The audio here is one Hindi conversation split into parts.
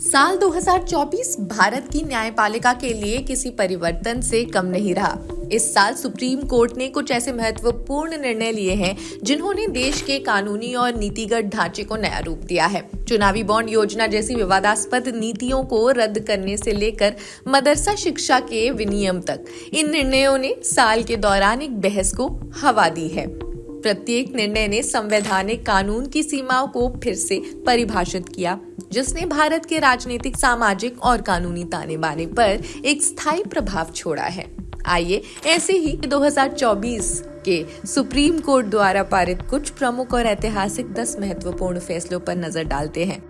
साल 2024 भारत की न्यायपालिका के लिए किसी परिवर्तन से कम नहीं रहा। इस साल सुप्रीम कोर्ट ने कुछ ऐसे महत्वपूर्ण निर्णय लिए हैं जिन्होंने देश के कानूनी और नीतिगत ढांचे को नया रूप दिया है। चुनावी बॉन्ड योजना जैसी विवादास्पद नीतियों को रद्द करने से लेकर मदरसा शिक्षा के विनियम तक, इन निर्णयों ने साल के दौरान एक बहस को हवा दी है। प्रत्येक निर्णय ने संवैधानिक कानून की सीमाओं को फिर से परिभाषित किया, जिसने भारत के राजनीतिक, सामाजिक और कानूनी ताने बाने पर एक स्थायी प्रभाव छोड़ा है। आइए ऐसे ही 2024 के सुप्रीम कोर्ट द्वारा पारित कुछ प्रमुख और ऐतिहासिक 10 महत्वपूर्ण फैसलों पर नजर डालते हैं।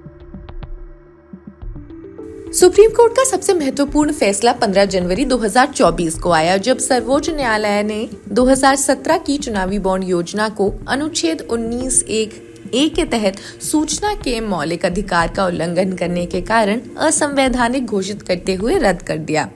सुप्रीम कोर्ट का सबसे महत्वपूर्ण फैसला 15 जनवरी 2024 को आया, जब सर्वोच्च न्यायालय ने 2017 की चुनावी बॉन्ड योजना को अनुच्छेद 19(1)(a) के तहत सूचना के मौलिक अधिकार का उल्लंघन करने के कारण असंवैधानिक घोषित करते हुए रद्द कर दिया।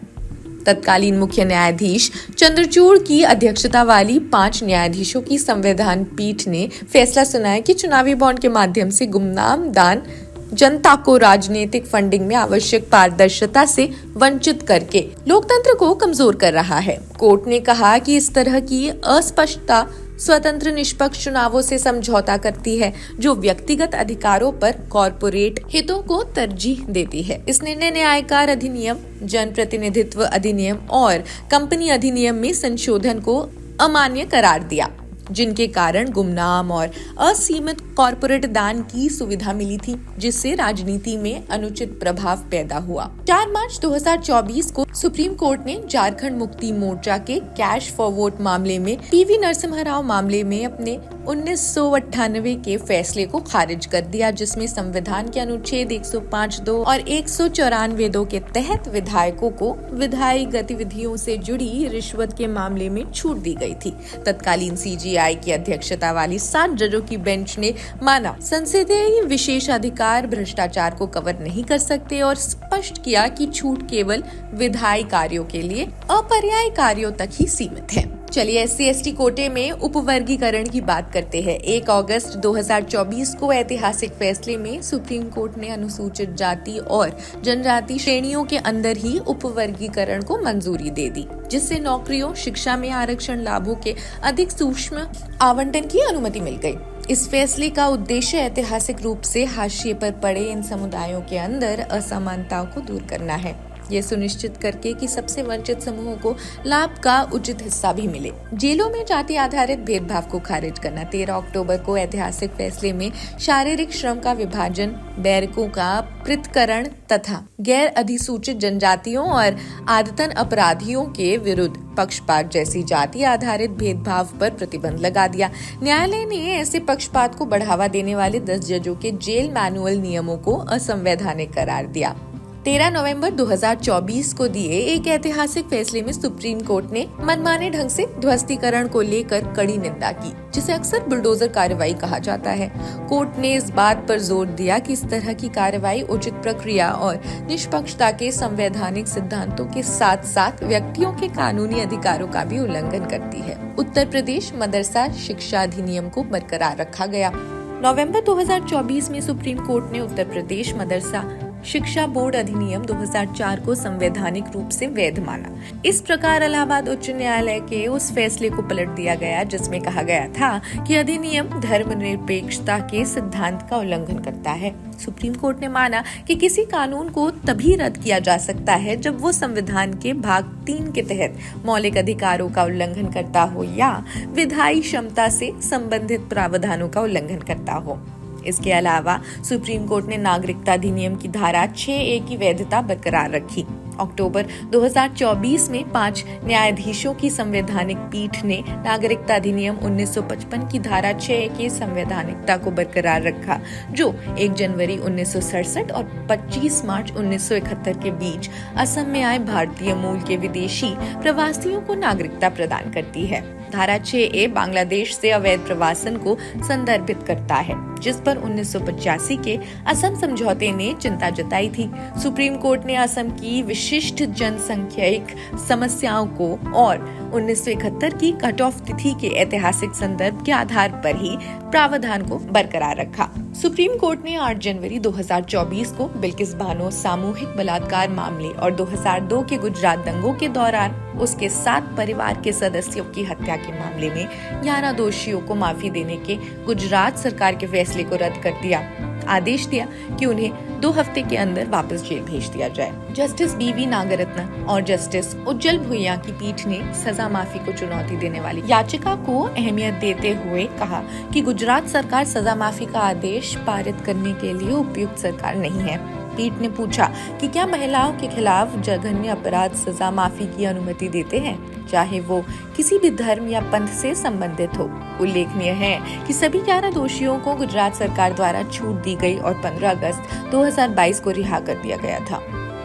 तत्कालीन मुख्य न्यायाधीश चंद्रचूड़ की अध्यक्षता वाली 5 न्यायाधीशों की संविधान पीठ ने फैसला सुनाया कि चुनावी बॉन्ड के माध्यम से गुमनाम दान जनता को राजनीतिक फंडिंग में आवश्यक पारदर्शिता से वंचित करके लोकतंत्र को कमजोर कर रहा है। कोर्ट ने कहा कि इस तरह की अस्पष्टता स्वतंत्र निष्पक्ष चुनावों से समझौता करती है, जो व्यक्तिगत अधिकारों पर कॉर्पोरेट हितों को तरजीह देती है। इस निर्णय ने आयकर अधिनियम, जन प्रतिनिधित्व अधिनियम और कंपनी अधिनियम में संशोधन को अमान्य करार दिया, जिनके कारण गुमनाम और असीमित कॉर्पोरेट दान की सुविधा मिली थी, जिससे राजनीति में अनुचित प्रभाव पैदा हुआ। 4 मार्च 2024 को सुप्रीम कोर्ट ने झारखंड मुक्ति मोर्चा के कैश फॉर वोट मामले में पीवी नरसिम्हा राव मामले में अपने 1998 के फैसले को खारिज कर दिया, जिसमें संविधान के अनुच्छेद 105(2) और 194(2) के तहत विधायकों को विधायी गतिविधियों से जुड़ी रिश्वत के मामले में छूट दी गई थी। तत्कालीन सीजीआई की अध्यक्षता वाली 7 जजों की बेंच ने माना संसदीय विशेषाधिकार भ्रष्टाचार को कवर नहीं कर सकते और स्पष्ट किया कि छूट केवल विधायी कार्यों के लिए, अपर्यायी कार्यों तक ही सीमित है। चलिए SC/ST कोटे में उपवर्गीकरण की बात करते हैं। 1 अगस्त 2024 को ऐतिहासिक फैसले में सुप्रीम कोर्ट ने अनुसूचित जाति और जनजाति श्रेणियों के अंदर ही उपवर्गीकरण को मंजूरी दे दी, जिससे नौकरियों, शिक्षा में आरक्षण लाभों के अधिक सूक्ष्म आवंटन की अनुमति मिल गई। इस फैसले का उद्देश्य ऐतिहासिक रूप से हाशिए पर पड़े इन समुदायों के अंदर असमानताओं को दूर करना है, ये सुनिश्चित करके कि सबसे वंचित समूहों को लाभ का उचित हिस्सा भी मिले। जेलों में जाति आधारित भेदभाव को खारिज करना। 13 अक्टूबर को ऐतिहासिक फैसले में शारीरिक श्रम का विभाजन, बैरकों का पृथक्करण तथा गैर अधिसूचित जनजातियों और आदतन अपराधियों के विरुद्ध पक्षपात जैसी जाति आधारित भेदभाव पर प्रतिबंध लगा दिया। न्यायालय ने ऐसे पक्षपात को बढ़ावा देने वाले 10 जजों के जेल मैनुअल नियमों को असंवैधानिक करार दिया। 13 नवंबर 2024 को दिए एक ऐतिहासिक फैसले में सुप्रीम कोर्ट ने मनमाने ढंग से ध्वस्तीकरण को लेकर कड़ी निंदा की, जिसे अक्सर बुलडोजर कार्रवाई कहा जाता है। कोर्ट ने इस बात पर जोर दिया कि इस तरह की कार्रवाई उचित प्रक्रिया और निष्पक्षता के संवैधानिक सिद्धांतों के साथ साथ व्यक्तियों के कानूनी अधिकारों का भी उल्लंघन करती है। उत्तर प्रदेश मदरसा शिक्षा अधिनियम को बरकरार रखा गया। नवंबर 2024 में सुप्रीम कोर्ट ने उत्तर प्रदेश मदरसा शिक्षा बोर्ड अधिनियम 2004 को संवैधानिक रूप से वैध माना। इस प्रकार इलाहाबाद उच्च न्यायालय के उस फैसले को पलट दिया गया, जिसमें कहा गया था कि अधिनियम धर्मनिरपेक्षता के सिद्धांत का उल्लंघन करता है। सुप्रीम कोर्ट ने माना कि किसी कानून को तभी रद्द किया जा सकता है जब वो संविधान के भाग 3 के तहत मौलिक अधिकारों का उल्लंघन करता हो या विधायी क्षमता से संबंधित प्रावधानों का उल्लंघन करता हो। इसके अलावा सुप्रीम कोर्ट ने नागरिकता अधिनियम की धारा 6(a) की वैधता बरकरार रखी। अक्टूबर 2024 में 5 न्यायाधीशों की संवैधानिक पीठ ने नागरिकता अधिनियम 1955 की धारा 6(a) की संवैधानिकता को बरकरार रखा, जो 1 जनवरी 1967 और 25 मार्च 1971 के बीच असम में आए भारतीय मूल के विदेशी प्रवासियों को नागरिकता प्रदान करती है। धारा 6(a) बांग्लादेश से अवैध प्रवासन को संदर्भित करता है, जिस पर 1985 के असम समझौते ने चिंता जताई थी। सुप्रीम कोर्ट ने असम की विशिष्ट जनसंख्यिक समस्याओं को और 1971 की कट ऑफ तिथि के ऐतिहासिक संदर्भ के आधार पर ही प्रावधान को बरकरार रखा। सुप्रीम कोर्ट ने 8 जनवरी 2024 को बिल्किस बानो सामूहिक बलात्कार मामले और 2002 के गुजरात दंगों के दौरान उसके 7 परिवार के सदस्यों की हत्या के मामले में 11 दोषियों को माफी देने के गुजरात सरकार के फैसले को रद्द कर दिया। आदेश दिया कि उन्हें 2 हफ्ते के अंदर वापस जेल भेज दिया जाए। जस्टिस BV नागरत्न और जस्टिस उज्जल भुइया की पीठ ने सजा माफी को चुनौती देने वाली याचिका को अहमियत देते हुए कहा कि गुजरात सरकार सजा माफी का आदेश पारित करने के लिए उपयुक्त सरकार नहीं है। पीठ ने पूछा कि क्या महिलाओं के खिलाफ जघन्य अपराध सजा माफी की अनुमति देते हैं, चाहे वो किसी भी धर्म या पंथ से संबंधित हो। उल्लेखनीय है कि सभी 11 दोषियों को गुजरात सरकार द्वारा छूट दी गई और 15 अगस्त 2022 को रिहा कर दिया गया था।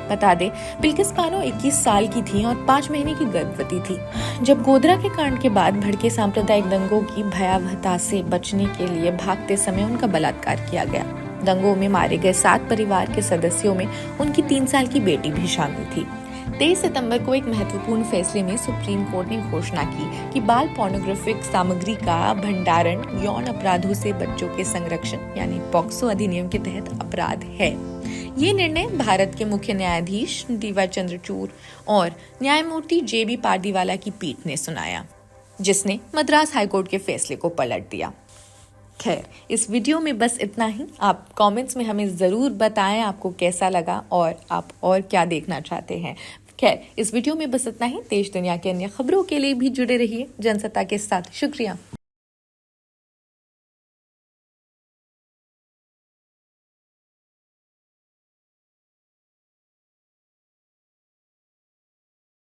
बता दें, बिल्किस बानो 21 साल की थी और 5 महीने की गर्भवती थी जब गोधरा के कांड के बाद भड़के सांप्रदायिक दंगों की भयावहता से बचने के लिए भागते समय उनका बलात्कार किया गया। दंगों में मारे गए 7 परिवार के सदस्यों में उनकी 3 साल की बेटी भी शामिल थी। 23 सितंबर को एक महत्वपूर्ण फैसले में सुप्रीम कोर्ट ने घोषणा की कि बाल पोर्नोग्राफिक सामग्री का भंडारण यौन अपराधों से बच्चों के संरक्षण यानी पॉक्सो अधिनियम के तहत अपराध है। ये निर्णय भारत के मुख्य न्यायाधीश DY चंद्रचूड़ और न्यायमूर्ति JB पारदीवाला की पीठ ने सुनाया, जिसने मद्रास हाईकोर्ट के फैसले को पलट दिया। खैर, इस वीडियो में बस इतना ही। आप कमेंट्स में हमें ज़रूर बताएं आपको कैसा लगा और आप और क्या देखना चाहते हैं। खैर, इस वीडियो में बस इतना ही। देश दुनिया के अन्य खबरों के लिए भी जुड़े रहिए जनसत्ता के साथ। शुक्रिया।